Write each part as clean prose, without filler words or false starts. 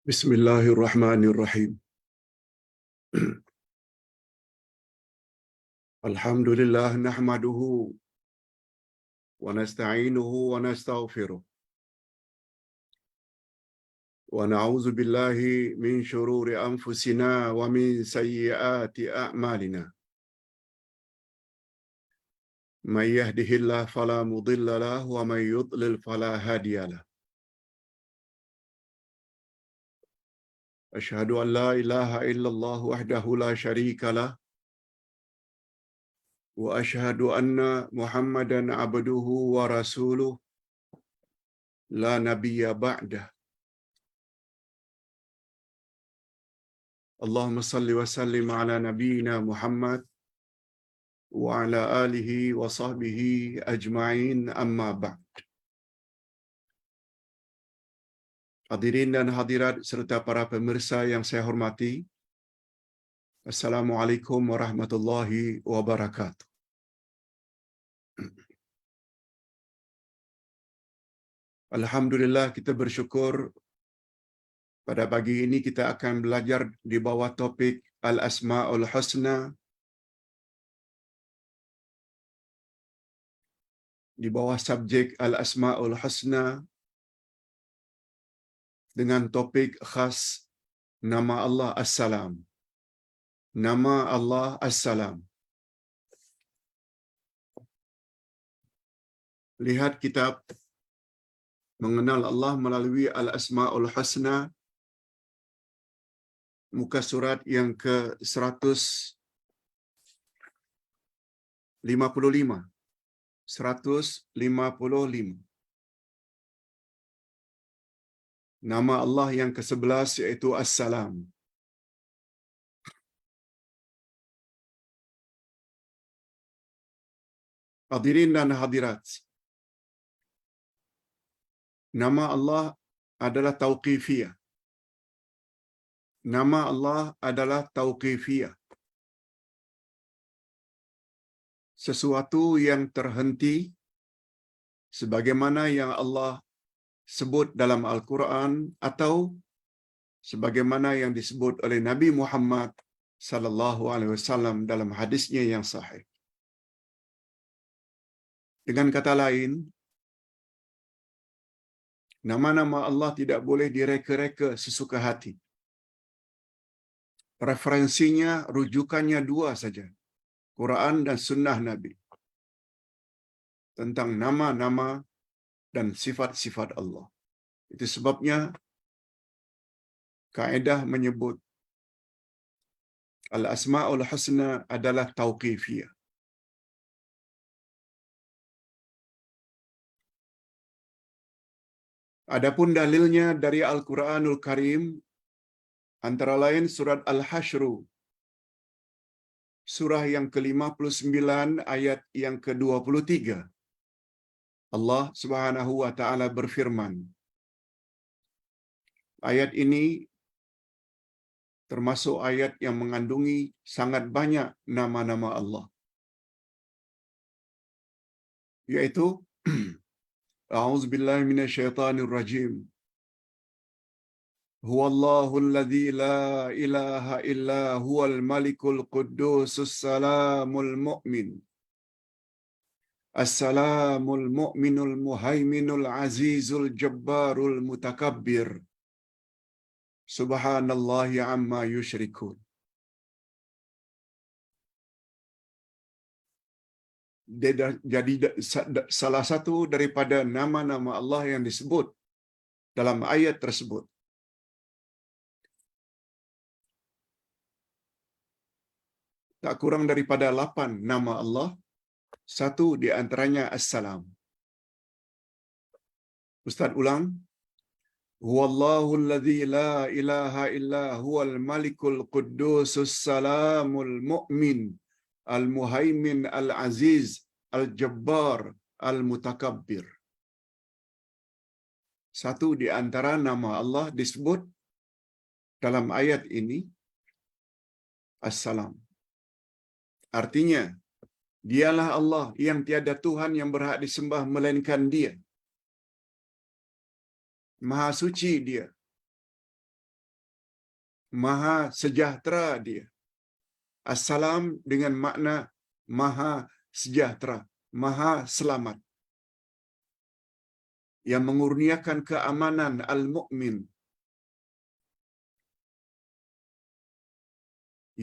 Bismillahirrahmanirrahim. Alhamdulillah nahmaduhu wa nasta'inuhu wa nastaghfiruh. Wa na'udzu billahi min shururi anfusina wa min sayyiati a'malina. May yahdihillahu fala mudilla lahu wa may yudlil fala hadiya lahu. Asyhadu an la ilaha illallah wahdahu la syarika lah wa asyhadu anna Muhammadan abduhu wa rasuluh la nabiyya ba'dah. Allahumma salli wa sallim ala nabiyyina Muhammad wa ala alihi wa sahbihi ajma'in amma ba'd. Hadirin dan hadirat serta para pemirsa yang saya hormati, Assalamualaikum warahmatullahi wabarakatuh. Alhamdulillah, kita bersyukur pada pagi ini kita akan belajar di bawah topik Al-Asma'ul Husna, di bawah subjek Al-Asma'ul Husna dengan topik khas nama Allah As-Salam. Nama Allah As-Salam. Lihat kitab Mengenal Allah melalui Al-Asma'ul Husna, muka surat yang ke-155. 155. Nama Allah yang ke-11 yaitu As-Salam. Hadirin dan hadirat, nama Allah adalah tauqifiyah. Nama Allah adalah tauqifiyah. Sesuatu yang terhenti sebagaimana yang Allah sebut dalam Al-Quran atau sebagaimana yang disebut oleh Nabi Muhammad sallallahu alaihi wasallam dalam hadisnya yang sahih. Dengan kata lain, nama-nama Allah tidak boleh direka-reka sesuka hati. Referensinya, rujukannya dua saja, Quran dan Sunnah Nabi, tentang nama-nama dan sifat-sifat Allah. Itu sebabnya kaedah menyebut Al-Asma'ul Husna adalah tauqifiyah. Adapun dalilnya dari Al-Quranul Karim, antara lain surat Al-Hasyr, surah yang ke-59 ayat yang ke-23. Allah Subhanahu wa taala berfirman. Ayat ini termasuk ayat yang mengandungi sangat banyak nama-nama Allah, yaitu A'udzubillahi minasyaitonir rajim. Huwallahu alladzi la ilaha illa huwal malikul quddusus salamul mu'min. As-salamul mu'minul muhaiminul azizul jabbarul mutakabbir. Subhanallahi amma yusyrikun. Jadi salah satu daripada nama-nama Allah yang disebut dalam ayat tersebut tak kurang daripada 8 nama Allah. Satu di antaranya As-Salam. Ustaz ulang. Huwallahu alladzi la ilaha illa huwal malikul quddusus salamul mu'min al-muhaimin al-aziz al-jabbar al-mutakabbir. Satu di antara nama Allah disebut dalam ayat ini As-Salam. Artinya, dialah Allah yang tiada Tuhan yang berhak disembah melainkan Dia. Maha suci Dia. Maha sejahtera dia. Assalam dengan makna maha sejahtera, maha selamat. Yang mengurniakan keamanan al-mu'min.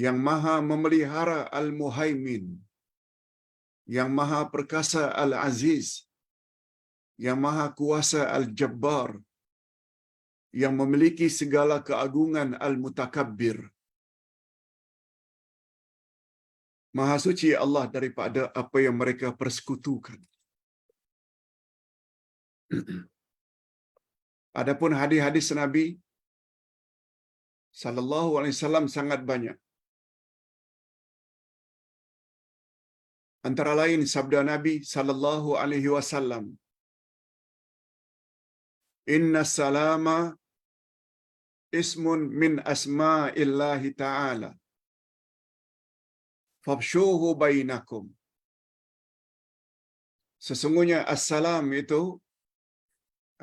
Yang maha memelihara al-muhaimin. Yang maha perkasa al-aziz. Yang maha kuasa al-jabbar. Yang memiliki segala keagungan al-mutakabbir. Maha suci Allah daripada apa yang mereka persekutukan. Adapun hadis-hadis Nabi sallallahu alaihi wasallam sangat banyak. Antara lain sabda Nabi sallallahu alaihi wasallam, "Inna salama ismun min asma'illahi ta'ala. Fabshuhu bainakum." Sesungguhnya assalam itu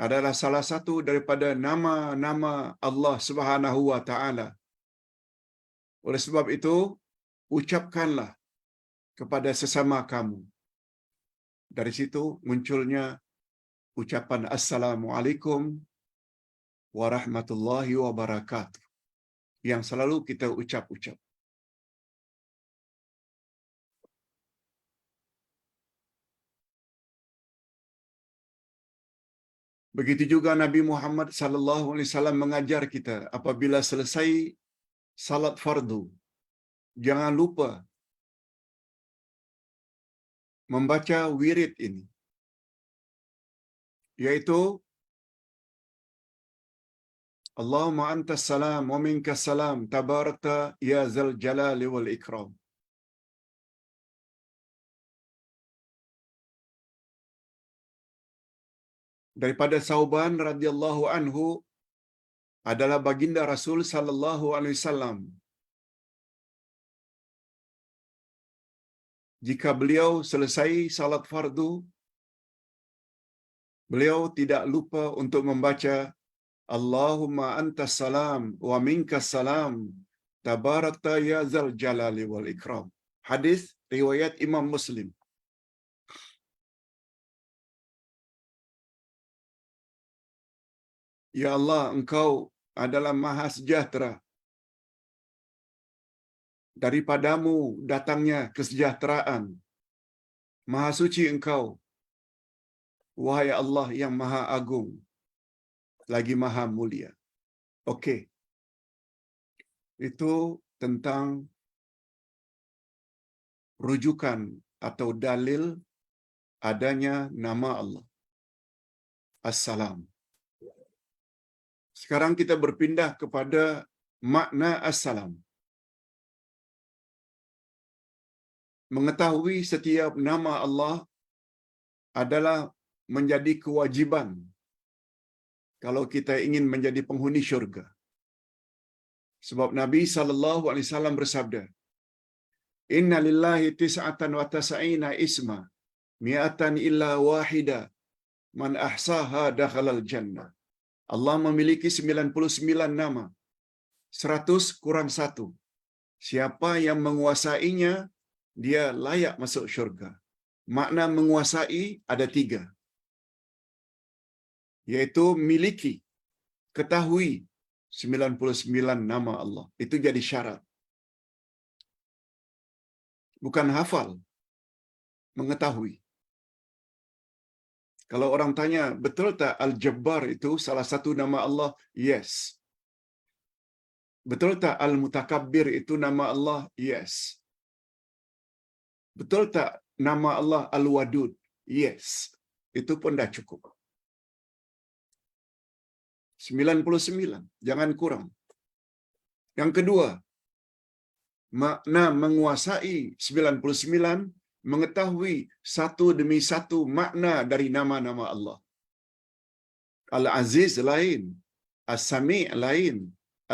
adalah salah satu daripada nama-nama Allah Subhanahu wa taala. Oleh sebab itu, ucapkanlah kepada sesama kamu. Dari situ munculnya ucapan Assalamualaikum warahmatullahi wabarakatuh yang selalu kita ucap-ucap. Begitu juga Nabi Muhammad sallallahu alaihi wasallam mengajar kita apabila selesai salat fardu, jangan lupa membaca wirid ini, yaitu Allahumma antas salam wa minkas salam tabarakta ya zal jalali wal ikram. Daripada Sauban radhiyallahu anhu adalah baginda Rasul sallallahu alaihi wasallam. Jika beliau selesai salat fardu, beliau tidak lupa untuk membaca Allahumma antas salam wa minkas salam tabarakta ya zal jalali wal ikram. Hadis riwayat Imam Muslim. Ya Allah, Engkau adalah maha sejahtera. Daripadamu datangnya kesejahteraan. Maha suci Engkau, wahai Allah yang maha agung, lagi maha mulia. Okey. Itu tentang rujukan atau dalil adanya nama Allah. Assalam. Sekarang kita berpindah kepada makna assalam. Mengetahui setiap nama Allah adalah menjadi kewajiban kalau kita ingin menjadi penghuni syurga. Sebab Nabi sallallahu alaihi wasallam bersabda, "Inna lillahi tis'atan wa tas'ina isma, mi'atan illa wahida, man ahsaha dakhalal jannah." Allah memiliki 99 nama. 100 kurang 1. Siapa yang menguasainya, dia layak masuk syurga. Makna menguasai ada 3. Yaitu miliki, ketahui 99 nama Allah. Itu jadi syarat. Bukan hafal, mengetahui. Kalau orang tanya, betul tak Al-Jabbar itu salah satu nama Allah? Yes. Betul tak Al-Mutakabbir itu nama Allah? Yes. Betul tak nama Allah Al-Wadud? Yes. Itu pun dah cukup. 99, jangan kurang. Yang kedua, makna menguasai 99, mengetahui satu demi satu makna dari nama-nama Allah. Al-Aziz lain, As-Sami' lain,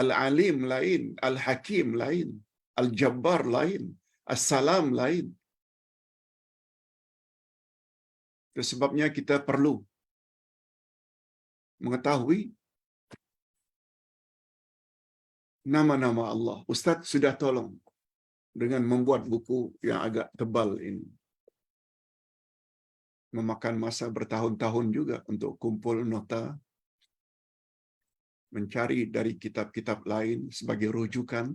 Al-Alim lain, Al-Hakim lain, Al-Jabbar lain, As-Salam lain. Itu sebabnya kita perlu mengetahui nama-nama Allah. Ustaz sudah tolong dengan membuat buku yang agak tebal ini. Memakan masa bertahun-tahun juga untuk kumpul nota, mencari dari kitab-kitab lain sebagai rujukan.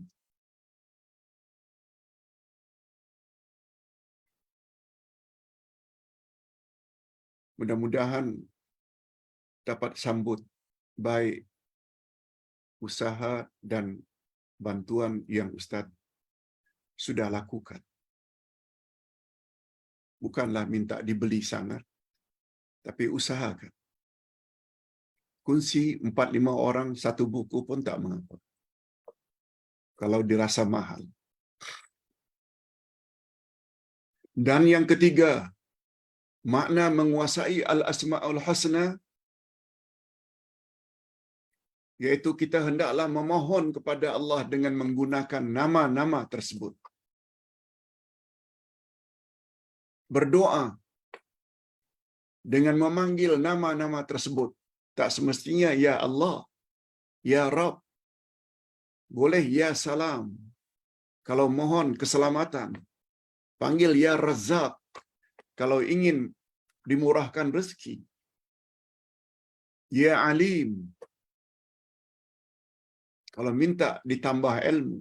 Mudah-mudahan dapat sambut baik usaha dan bantuan yang Ustaz sudah lakukan. Bukanlah minta dibeli sangat, tapi usahakan. Kunci 4-5 orang satu buku pun tak mengapa. Kalau dirasa mahal. Dan yang ketiga, makna menguasai al-asma'ul husna, yaitu kita hendaklah memohon kepada Allah dengan menggunakan nama-nama tersebut. Berdoa dengan memanggil nama-nama tersebut. Tak semestinya ya Allah, ya Rabb. Boleh ya Salam. Kalau mohon keselamatan, panggil ya Razzaq. Kalau ingin dimurahkan rezeki, ya Alim. Kalau minta ditambah ilmu,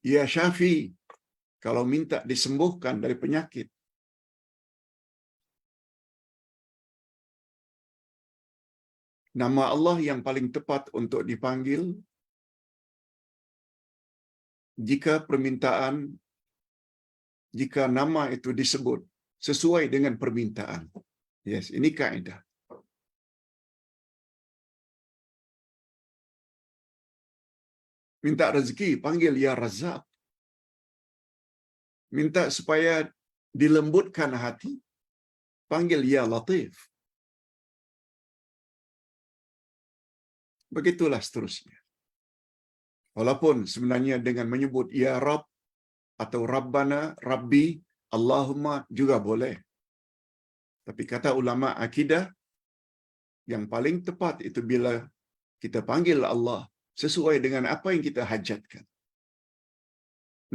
ya Syafi. Kalau minta disembuhkan dari penyakit. Nama Allah yang paling tepat untuk dipanggil jika permintaan, jika nama itu disebut sesuai dengan permintaan. Yes, ini kaidah. Minta rezeki, panggil ya Razzaq. Minta supaya dilembutkan hati, panggil ya Latif. Begitulah seterusnya. Walaupun sebenarnya dengan menyebut ya Rabb atau Rabbana, Rabbi, Allahumma juga boleh. Tapi kata ulama akidah, yang paling tepat itu bila kita panggil Allah sesuai dengan apa yang kita hajatkan.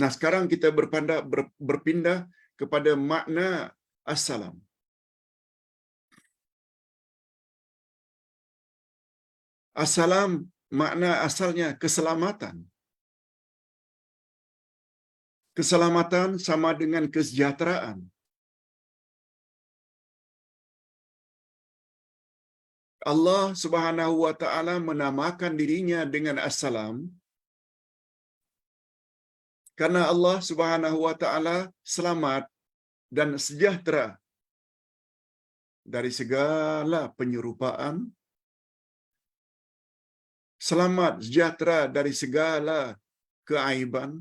Nah, sekarang kita berpindah kepada makna Assalam. Assalam makna asalnya keselamatan. Keselamatan sama dengan kesejahteraan. Allah Subhanahu wa taala menamakan dirinya dengan Assalam karena Allah Subhanahu wa taala selamat dan sejahtera dari segala penyerupaan, selamat sejahtera dari segala keaiban,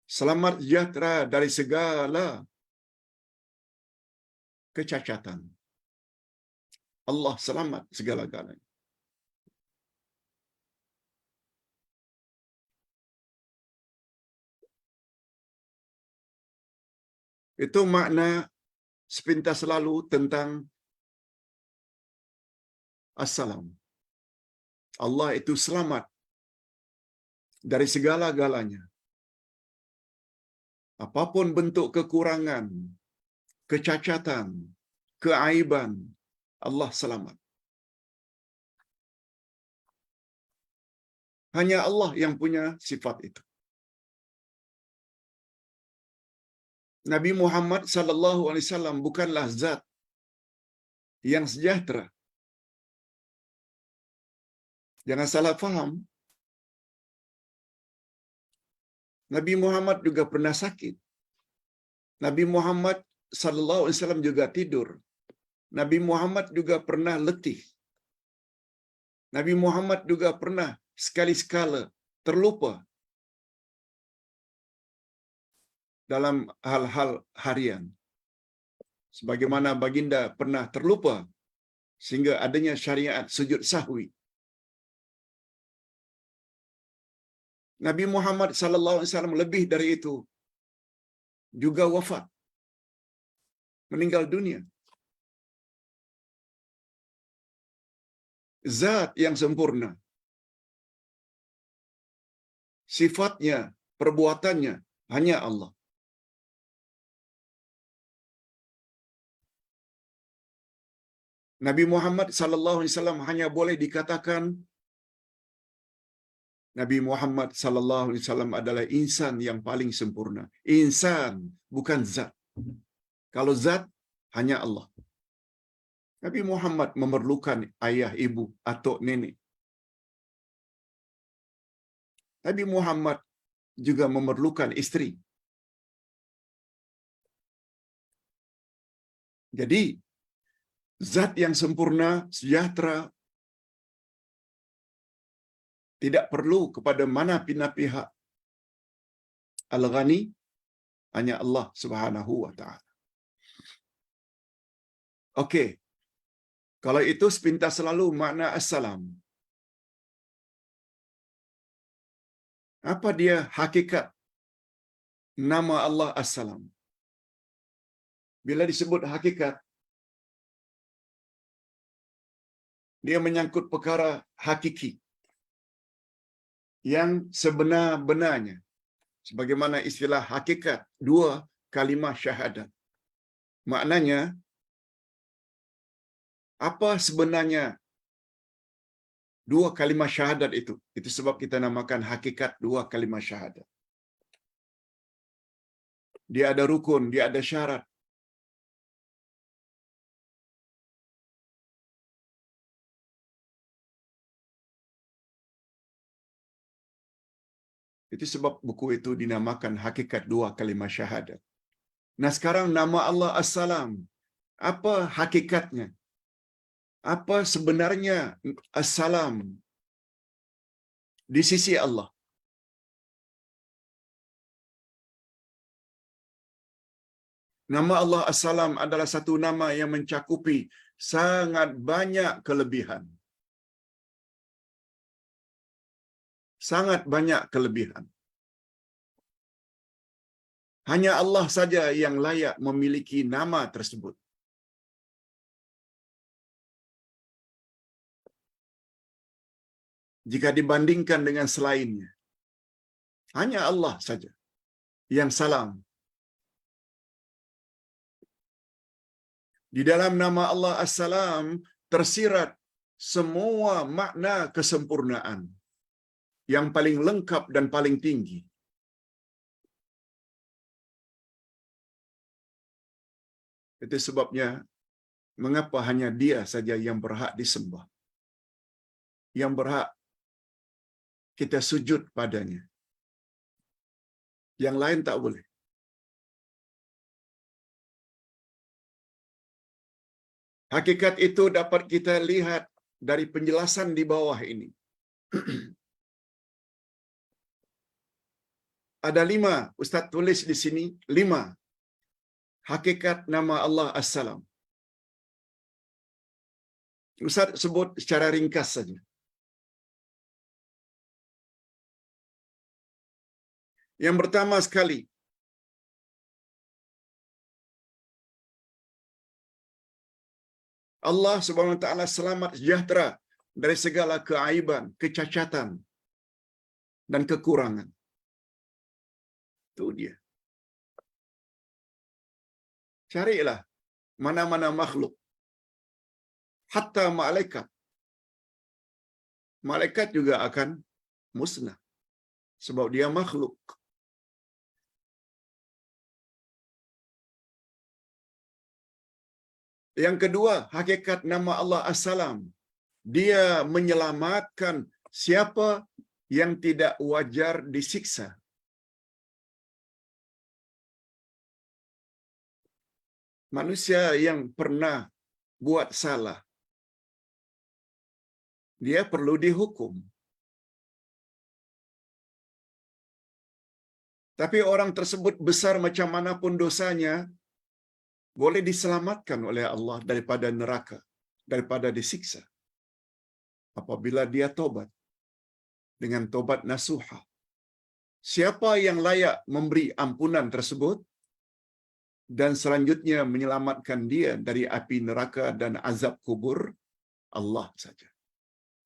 selamat sejahtera dari segala kecacatan. Allah selamat segala-galanya. Itu makna sepintas lalu tentang Assalam. Allah itu selamat dari segala-galanya. Apapun bentuk kekurangan, kecacatan, keaiban, Allah selamat. Hanya Allah yang punya sifat itu. Nabi Muhammad sallallahu alaihi wasallam bukanlah zat yang sejahtera. Jangan salah faham. Nabi Muhammad juga pernah sakit. Nabi Muhammad sallallahu alaihi wasallam juga tidur. Nabi Muhammad juga pernah letih. Nabi Muhammad juga pernah sekali-sekala terlupa dalam hal-hal harian. Sebagaimana baginda pernah terlupa sehingga adanya syariat sujud sahwi. Nabi Muhammad sallallahu alaihi wasallam lebih dari itu juga wafat, meninggal dunia. zat yang sempurna. Sifatnya, perbuatannya hanya Allah. Nabi Muhammad sallallahu alaihi wasallam hanya boleh dikatakan Nabi Muhammad sallallahu alaihi wasallam adalah insan yang paling sempurna. Insan, bukan zat. Kalau zat hanya Allah. Nabi Muhammad memerlukan ayah, ibu, atuk, nenek. Nabi Muhammad juga memerlukan isteri. Jadi, zat yang sempurna, sejahtera, tidak perlu kepada mana pina pihak. Al-Ghani hanya Allah Subhanahu wa taala. Okey. Kalau itu sepintas selalu makna assalam. Apa dia hakikat nama Allah As-Salam? Bila disebut hakikat, dia menyangkut perkara hakiki yang sebenar-benarnya. Sebagaimana istilah hakikat, dua kalimah syahadat. Maknanya, apa sebenarnya dua kalimah syahadat itu? Itu sebab kita namakan hakikat dua kalimah syahadat. Dia ada rukun, dia ada syarat. Itu sebab buku itu dinamakan hakikat dua kalimah syahadat. Nah sekarang nama Allah As-Salam. Apa hakikatnya? Apa sebenarnya As-Salam di sisi Allah? Nama Allah As-Salam adalah satu nama yang mencakupi sangat banyak kelebihan. Sangat banyak kelebihan. Hanya Allah saja yang layak memiliki nama tersebut. Jika dibandingkan dengan selainnya, hanya Allah saja yang salam. Di dalam nama Allah As-Salam tersirat semua makna kesempurnaan yang paling lengkap dan paling tinggi. Itu sebabnya mengapa hanya Dia saja yang berhak disembah, yang berhak kita sujud padanya. Yang lain tak boleh. Hakikat itu dapat kita lihat dari penjelasan di bawah ini. Ada 5, Ustaz tulis di sini 5 hakikat nama Allah As-Salam. Ustaz sebut secara ringkas saja. Yang pertama sekali, Allah Subhanahu wa taala selamat sejahtera dari segala keaiban, kecacatan dan kekurangan. Itu dia. Carilah mana-mana makhluk. Hatta malaikat. Malaikat juga akan musnah sebab dia makhluk. Yang kedua, hakikat nama Allah As-Salam. Dia menyelamatkan siapa yang tidak wajar disiksa. Manusia yang pernah buat salah, dia perlu dihukum. Tapi orang tersebut besar macam manapun dosanya, boleh diselamatkan oleh Allah daripada neraka, daripada disiksa. Apabila dia tobat dengan tobat nasuha. Siapa yang layak memberi ampunan tersebut dan selanjutnya menyelamatkan dia dari api neraka dan azab kubur? Allah saja.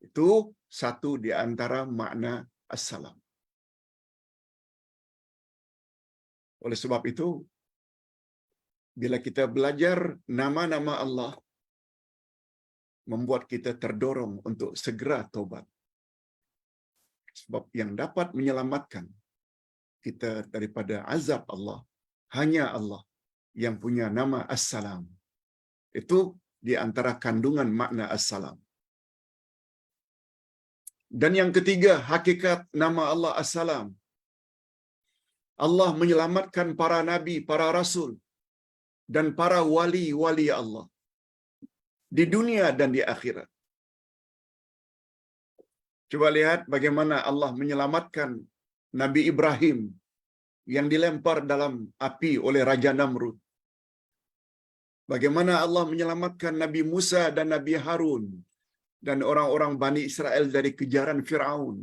Itu satu di antara makna assalam. Oleh sebab itu, bila kita belajar nama-nama Allah, membuat kita terdorong untuk segera tobat. Sebab yang dapat menyelamatkan kita daripada azab Allah, hanya Allah yang punya nama As-Salam. Itu di antara kandungan makna As-Salam. Dan yang ketiga, hakikat nama Allah As-Salam. Allah menyelamatkan para nabi, para rasul, dan para wali-wali Allah di dunia dan di akhirat. Coba lihat bagaimana Allah menyelamatkan Nabi Ibrahim yang dilempar dalam api oleh Raja Namrud. Bagaimana Allah menyelamatkan Nabi Musa dan Nabi Harun dan orang-orang Bani Israel dari kejaran Firaun.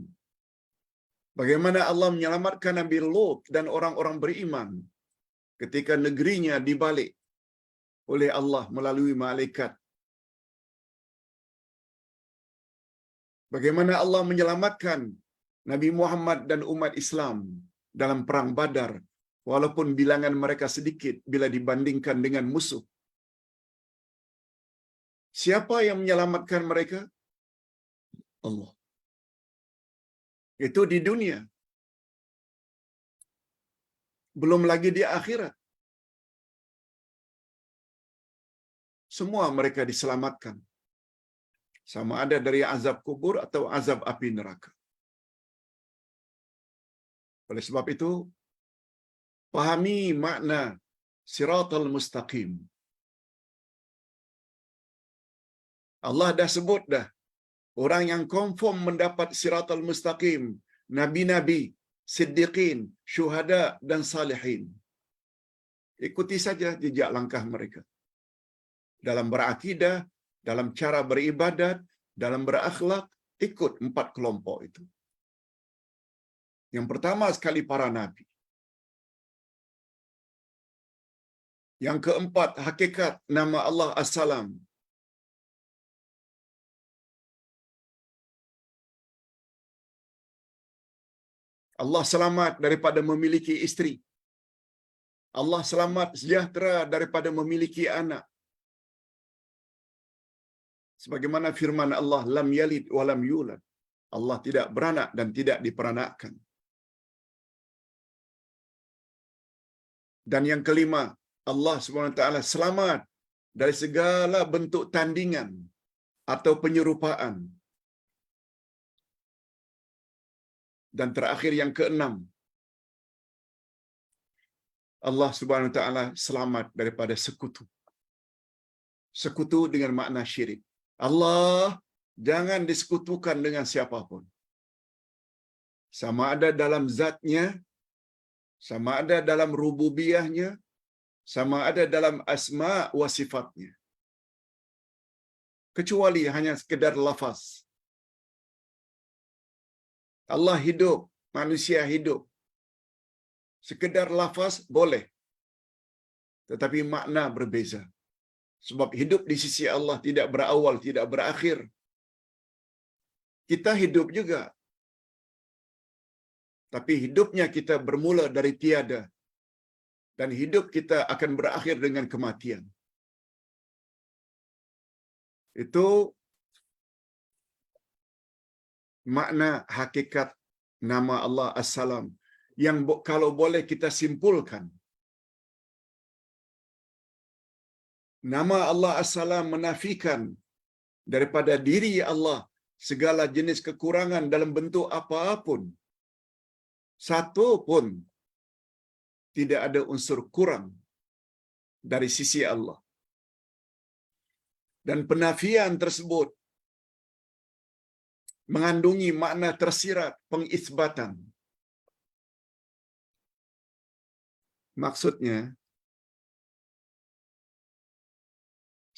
Bagaimana Allah menyelamatkan Nabi Lot dan orang-orang beriman ketika negerinya dibalik oleh Allah melalui malaikat. Bagaimana Allah menyelamatkan Nabi Muhammad dan umat Islam dalam perang Badar walaupun bilangan mereka sedikit bila dibandingkan dengan musuh. Siapa yang menyelamatkan mereka? Allah. Itu di dunia. Belum lagi di akhirat. Semua mereka diselamatkan. Sama ada dari azab kubur atau azab api neraka. Oleh sebab itu, pahami makna siratal mustaqim. Allah dah sebut dah, orang yang confirm mendapat siratal mustaqim, nabi-nabi, siddiqin, syuhada dan salihin. Ikuti saja jejak langkah mereka. Dalam berakidah, dalam cara beribadat, dalam berakhlak, ikut 4 kelompok itu. Yang pertama sekali para nabi. Yang keempat, hakikat nama Allah As-Salam. Allah selamat daripada memiliki isteri. Allah selamat sejahtera daripada memiliki anak. Sebagaimana firman Allah, lam yalid wa lam yulad. Allah tidak beranak dan tidak diperanakkan. Dan yang kelima, Allah SWT selamat dari segala bentuk tandingan atau penyerupaan. Dan terakhir yang keenam, Allah SWT selamat daripada sekutu. Sekutu dengan makna syirik. Allah jangan disekutukan dengan siapapun. Sama ada dalam zatnya, sama ada dalam rububiyahnya, sama ada dalam asma wa sifatnya. Kecuali hanya sekedar lafaz. Allah hidup, manusia hidup. Sekedar lafaz boleh. Tetapi makna berbeza. Sebab hidup di sisi Allah tidak berawal, tidak berakhir. Kita hidup juga. Tapi hidupnya kita bermula dari tiada. Dan hidup kita akan berakhir dengan kematian. Itu makna hakikat nama Allah As-Salam. Yang kalau boleh kita simpulkan, nama Allah As-Salam menafikan daripada diri Allah segala jenis kekurangan dalam bentuk apapun. Satu pun tidak ada unsur kurang dari sisi Allah. Dan penafian tersebut mengandungi makna tersirat pengisbatan. Maksudnya,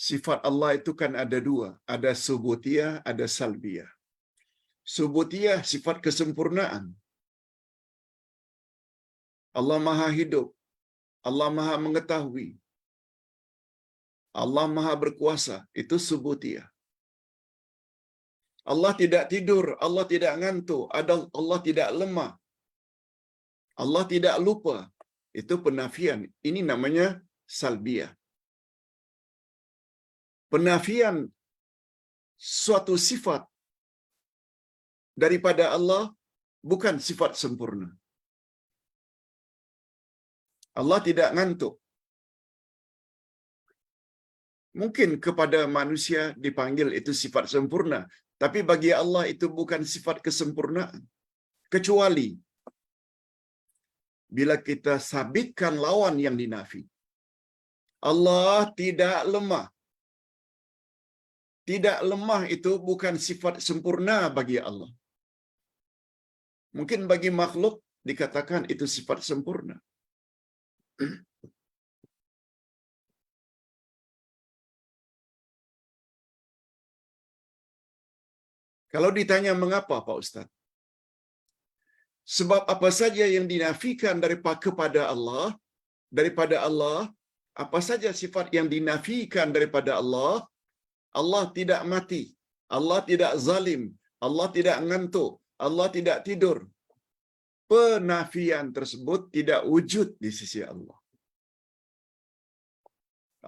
sifat Allah itu kan ada dua. Ada subutiyah, ada salbiyah. Subutiyah sifat kesempurnaan. Allah Maha hidup. Allah Maha mengetahui. Allah Maha berkuasa. Itu subutiyah. Allah tidak tidur, Allah tidak ngantuk, Allah tidak lemah, Allah tidak lupa. Itu penafian. Ini namanya salbiyah. Penafian suatu sifat daripada Allah bukan sifat sempurna. Allah tidak ngantuk. Mungkin kepada manusia dipanggil itu sifat sempurna, tapi bagi Allah itu bukan sifat kesempurnaan. Kecuali bila kita sabitkan lawan yang dinafi. Allah tidak lemah. Tidak lemah itu bukan sifat sempurna bagi Allah. Mungkin bagi makhluk dikatakan itu sifat sempurna. Kalau ditanya mengapa Pak Ustaz? Sebab apa saja yang dinafikan daripada Allah, apa saja sifat yang dinafikan daripada Allah, Allah tidak mati, Allah tidak zalim, Allah tidak ngantuk, Allah tidak tidur. Penafian tersebut tidak wujud di sisi Allah.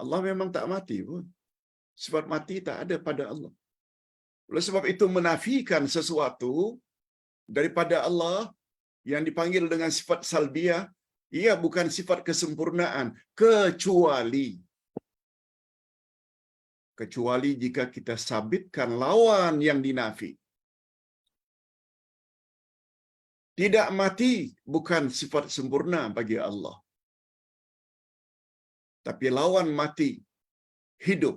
Allah memang tak mati pun. Sifat mati tak ada pada Allah. Oleh sebab itu menafikan sesuatu daripada Allah yang dipanggil dengan sifat salbiyah, ia bukan sifat kesempurnaan, kecuali jika kita sabitkan lawan yang dinafi. Tidak mati bukan sifat sempurna bagi Allah. Tapi lawan mati, hidup.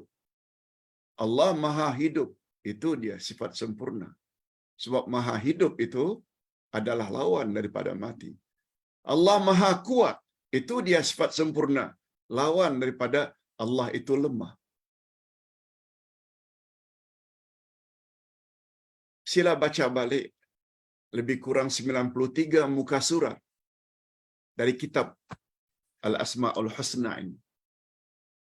Allah maha hidup, itu dia sifat sempurna. Sebab maha hidup itu adalah lawan daripada mati. Allah maha kuat, itu dia sifat sempurna. Lawan daripada Allah itu lemah. Sila baca balik lebih kurang 93 muka surat dari kitab Al-Asma'ul Husna ini.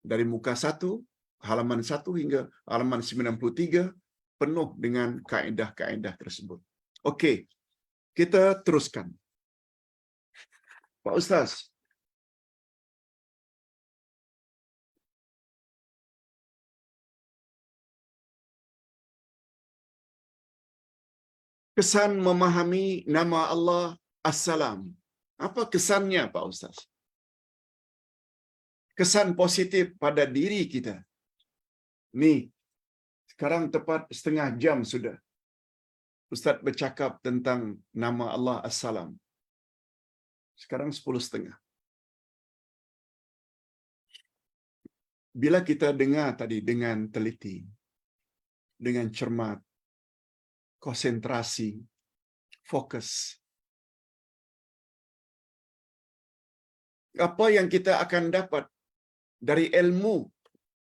Dari muka 1, halaman 1 hingga halaman 93 penuh dengan kaedah-kaedah tersebut. Okey, kita teruskan. Pak Ustaz, kesan memahami nama Allah As-Salam. Apa kesannya Pak Ustaz? Kesan positif pada diri kita. Nih, sekarang tepat setengah jam sudah Ustaz bercakap tentang nama Allah As-Salam. Sekarang 10:30. Bila kita dengar tadi dengan teliti, dengan cermat, konsentrasi, fokus, apa yang kita akan dapat dari ilmu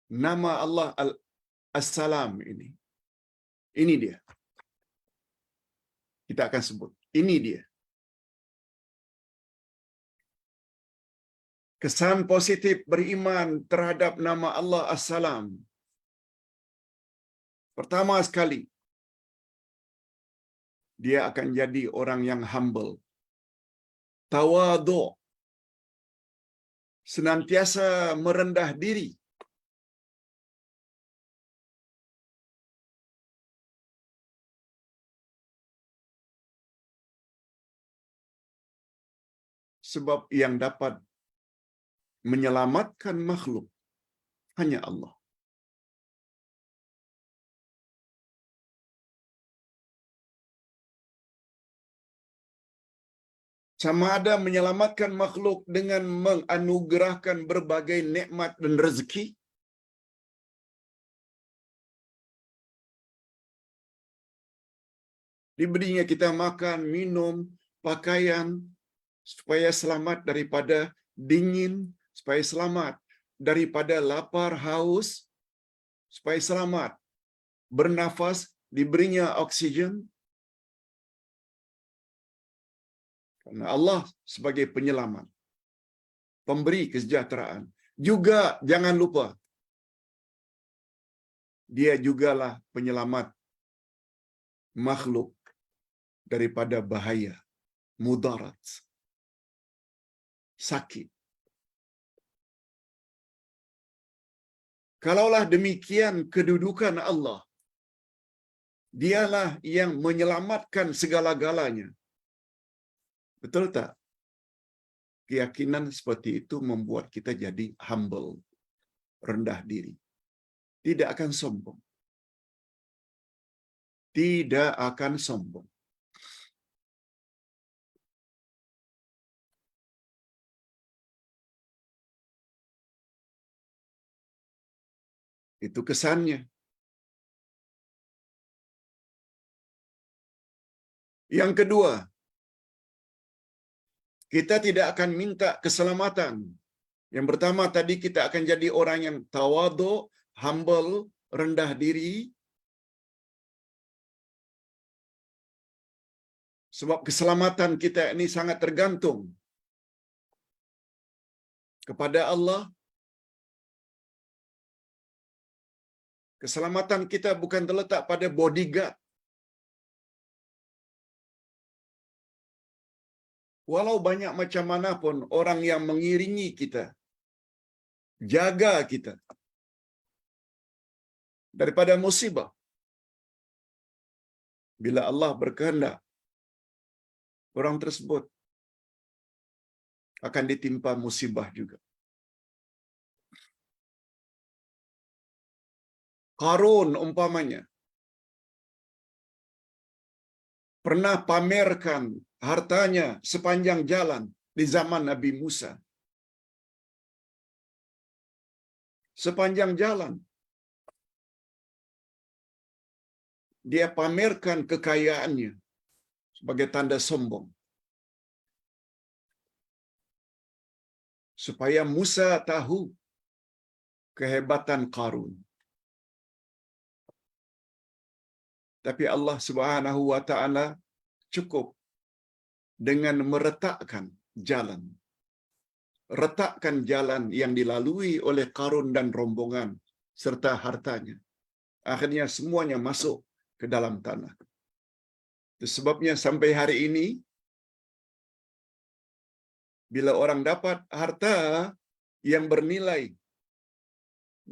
nama Allah As-Salam ini? Ini dia. Kita akan sebut. Ini dia. Kesan positif beriman terhadap nama Allah As-Salam. Pertama sekali, dia akan jadi orang yang humble. Tawadhu. Senantiasa merendah diri. Sebab yang dapat menyelamatkan makhluk hanya Allah. Sama ada menyelamatkan makhluk dengan menganugerahkan berbagai nikmat dan rezeki, diberinya kita makan, minum, pakaian, supaya selamat daripada dingin, supaya selamat daripada lapar, haus, supaya selamat bernafas, diberinya oksigen. Karena Allah sebagai penyelamat, pemberi kesejahteraan. Juga jangan lupa, dia jugalah penyelamat makhluk daripada bahaya, mudarat, sakit. Kalaulah demikian kedudukan Allah, dialah yang menyelamatkan segala-galanya. Betul tak? Keyakinan seperti itu membuat kita jadi humble, rendah diri. Tidak akan sombong. Tidak akan sombong. Itu kesannya. Yang kedua, kita tidak akan minta keselamatan. Yang pertama tadi kita akan jadi orang yang tawadhu, humble, rendah diri. Sebab keselamatan kita ini sangat tergantung kepada Allah. Keselamatan kita bukan terletak pada bodyguard. Walau banyak macam mana pun orang yang mengiringi kita, jaga kita daripada musibah. Bila Allah berkehendak, orang tersebut akan ditimpa musibah juga. Qarun umpamanya pernah pamerkan hartanya sepanjang jalan di zaman Nabi Musa. Sepanjang jalan dia pamerkan kekayaannya sebagai tanda sombong. Supaya Musa tahu kehebatan Qarun. Tapi Allah Subhanahu wa taala cukup dengan meretakkan jalan. Retakkan jalan yang dilalui oleh Qarun dan rombongan serta hartanya. Akhirnya semuanya masuk ke dalam tanah. Itu sebabnya sampai hari ini bila orang dapat harta yang bernilai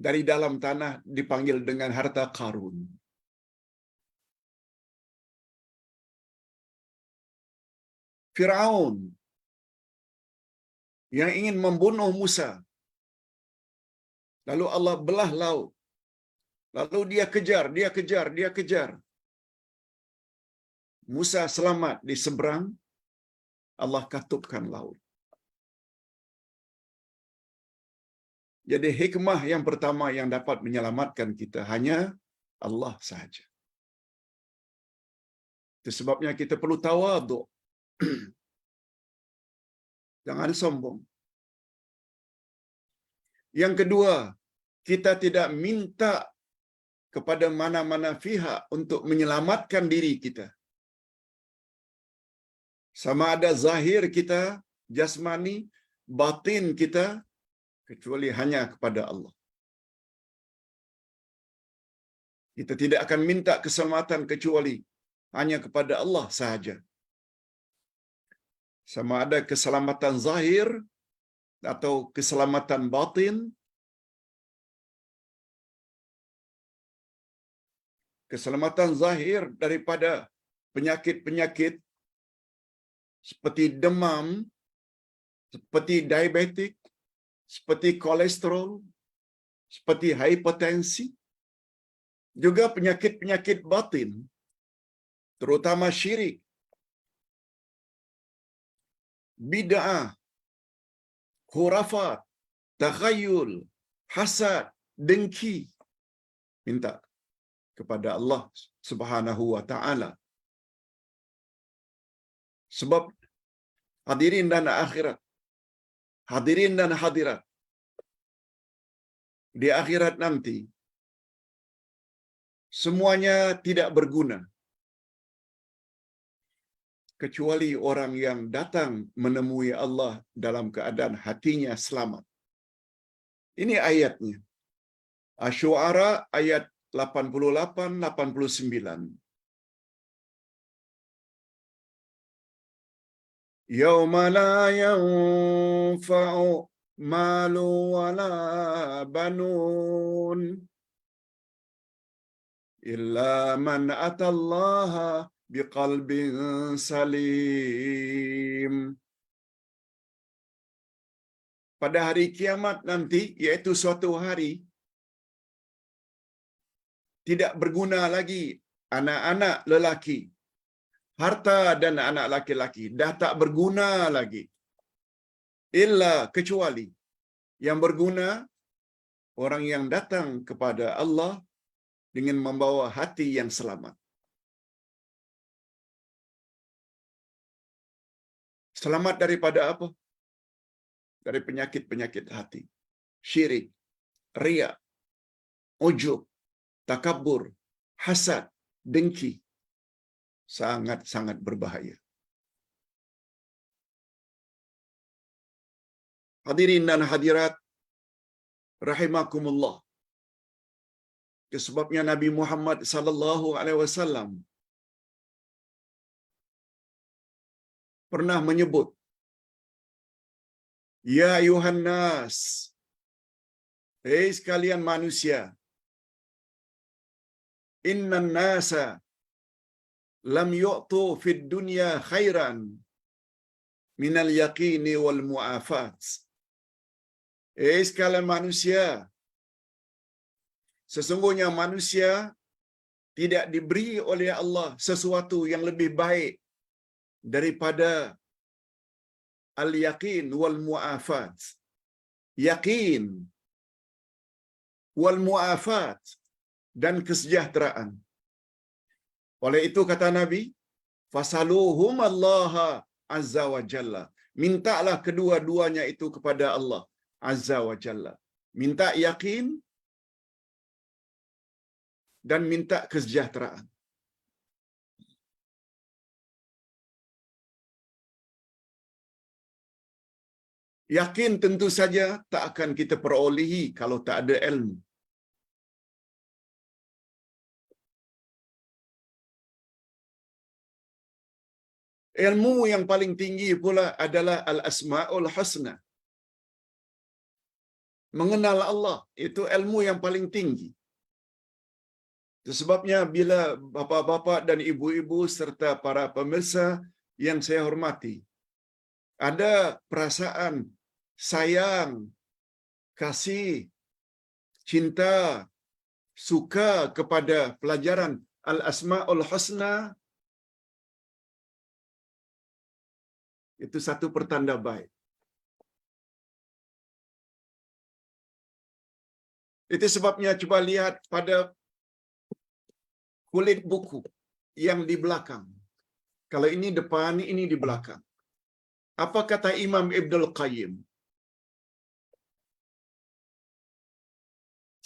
dari dalam tanah dipanggil dengan harta Qarun. Firaun yang ingin membunuh Musa. Lalu Allah belah laut. Lalu dia kejar. Musa selamat di seberang, Allah katupkan laut. Jadi hikmah yang pertama yang dapat menyelamatkan kita hanya Allah sahaja. Itu sebabnya kita perlu tawadhu. Jangan sombong. Yang kedua, kita tidak minta kepada mana-mana pihak untuk menyelamatkan diri kita. Sama ada zahir kita, jasmani, batin kita, kecuali hanya kepada Allah. Kita tidak akan minta keselamatan kecuali hanya kepada Allah sahaja. Sama ada keselamatan zahir atau keselamatan batin. Keselamatan zahir daripada penyakit-penyakit seperti demam, seperti diabetik, seperti kolesterol, seperti hipertensi. Juga penyakit-penyakit batin, terutama syirik, bid'ah, khurafat, takhayul, hasad, dengki. Minta kepada Allah Subhanahu wa taala. Sebab hadirin dan akhirat, hadirin dan hadirat, di akhirat nanti semuanya tidak berguna kecuali orang yang datang menemui Allah dalam keadaan hatinya selamat. Ini ayatnya. Asy-Syu'ara ayat 88-89. Yauma la yanfa'u malu wala banun illa man atallaha biqalbin salim. Pada hari kiamat nanti, yaitu suatu hari, tidak berguna lagi anak-anak lelaki, harta dan anak laki-laki. Dah tak berguna lagi. Illa kecuali yang berguna orang yang datang kepada Allah dengan membawa hati yang selamat. Selamat daripada apa? Dari penyakit-penyakit hati. Syirik, riya, ujub, takabur, hasad, dengki. Sangat-sangat berbahaya. Hadirin dan hadirat rahimakumullah. Sebabnya Nabi Muhammad sallallahu alaihi wasallam pernah menyebut, ya ayuhan nas, hei sekalian manusia, innan nasa lam yu'tu fid dunya khairan minal yaqini wal mu'afat. Hei sekalian manusia, sesungguhnya manusia tidak diberi oleh Allah sesuatu yang lebih baik daripada al-yaqin wal mu'afat. Yakin wal mu'afat dan kesejahteraan. Oleh itu kata Nabi, fasaluhum Allah azza wa jalla. Mintalah kedua-duanya itu kepada Allah azza wa jalla. Minta yakin dan minta kesejahteraan. Yakin tentu saja tak akan kita perolehi kalau tak ada ilmu. Ilmu yang paling tinggi pula adalah al-asma'ul husna. Mengenal Allah, itu ilmu yang paling tinggi. Itu sebabnya bila bapa-bapa dan ibu-ibu serta para pemirsa yang saya hormati, ada perasaan sayang, kasih, cinta, suka kepada pelajaran Al-Asma'ul Husna, itu satu pertanda baik. Itu sebabnya cuba lihat pada kulit buku yang di belakang. Kalau ini depan, ini di belakang. Apa kata Imam Ibnul Qayyim?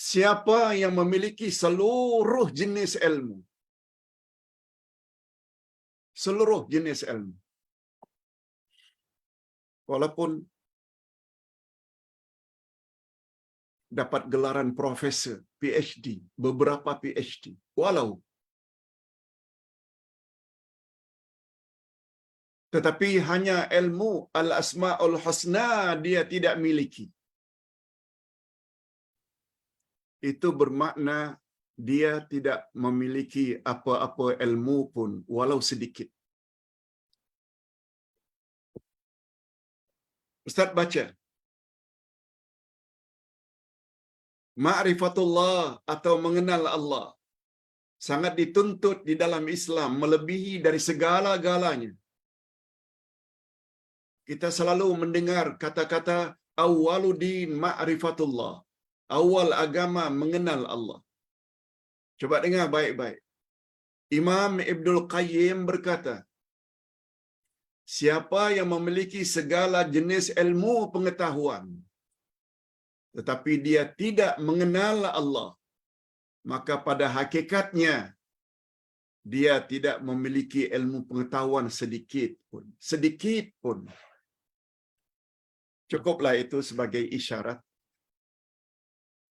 Siapa yang memiliki seluruh jenis ilmu, seluruh jenis ilmu, walaupun dapat gelaran profesor, PhD, beberapa PhD, walau tetapi hanya ilmu al-asma'ul husna dia tidak miliki, itu bermakna dia tidak memiliki apa-apa ilmu pun walau sedikit. Ustaz baca, ma'rifatullah atau mengenal Allah sangat dituntut di dalam Islam, melebihi dari segala-galanya. Kita selalu mendengar kata-kata awwaluddin ma'rifatullah. Awal agama mengenal Allah. Coba dengar baik-baik. Imam Ibnul Qayyim berkata, siapa yang memiliki segala jenis ilmu pengetahuan, tetapi dia tidak mengenal Allah, maka pada hakikatnya dia tidak memiliki ilmu pengetahuan sedikit pun. Sedikit pun. Cukuplah itu sebagai isyarat.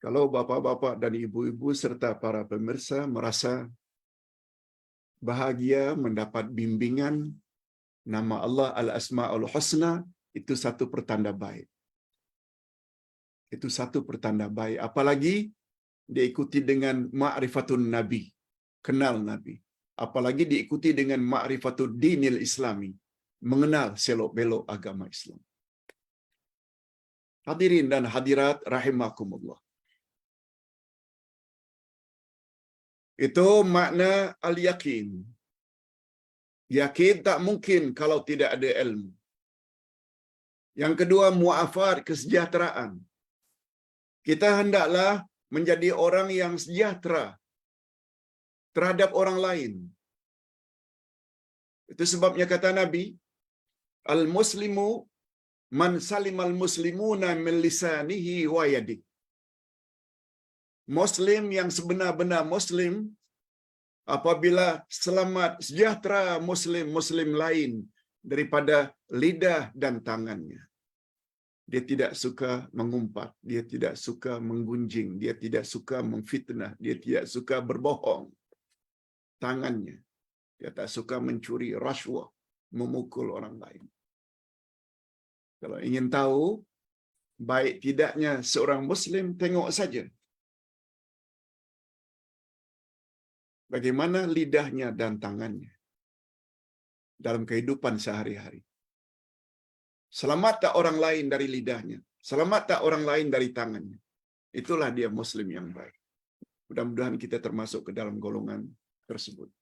Kalau bapa-bapa dan ibu-ibu serta para pemirsa merasa bahagia mendapat bimbingan nama Allah Al-Asma'ul Husna, itu satu pertanda baik. Itu satu pertanda baik. Apalagi diikuti dengan ma'rifatun Nabi, kenal Nabi. Apalagi diikuti dengan ma'rifatud dinil Islami, mengenal selok-belok agama Islam. Hadirin dan hadirat rahimakumullah. Itu makna al-yakin. Yakin tak mungkin kalau tidak ada ilmu. Yang kedua, mu'afat, kesejahteraan. Kita hendaklah menjadi orang yang sejahtera terhadap orang lain. Itu sebabnya kata Nabi, al-muslimu man salimal muslimuna min lisanihi wa yadihi. Muslim yang sebenar-benar Muslim apabila selamat sejahtera Muslim lain daripada lidah dan tangannya. Dia tidak suka mengumpat, dia tidak suka menggunjing, dia tidak suka memfitnah, dia tidak suka berbohong. Tangannya, dia tak suka mencuri rasuah, memukul orang lain. Kalau ingin tahu baik tidaknya seorang Muslim, tengok saja bagaimana lidahnya dan tangannya dalam kehidupan sehari-hari. Selamat tak orang lain dari lidahnya? Selamat tak orang lain dari tangannya? Itulah dia Muslim yang baik. Mudah-mudahan kita termasuk ke dalam golongan tersebut.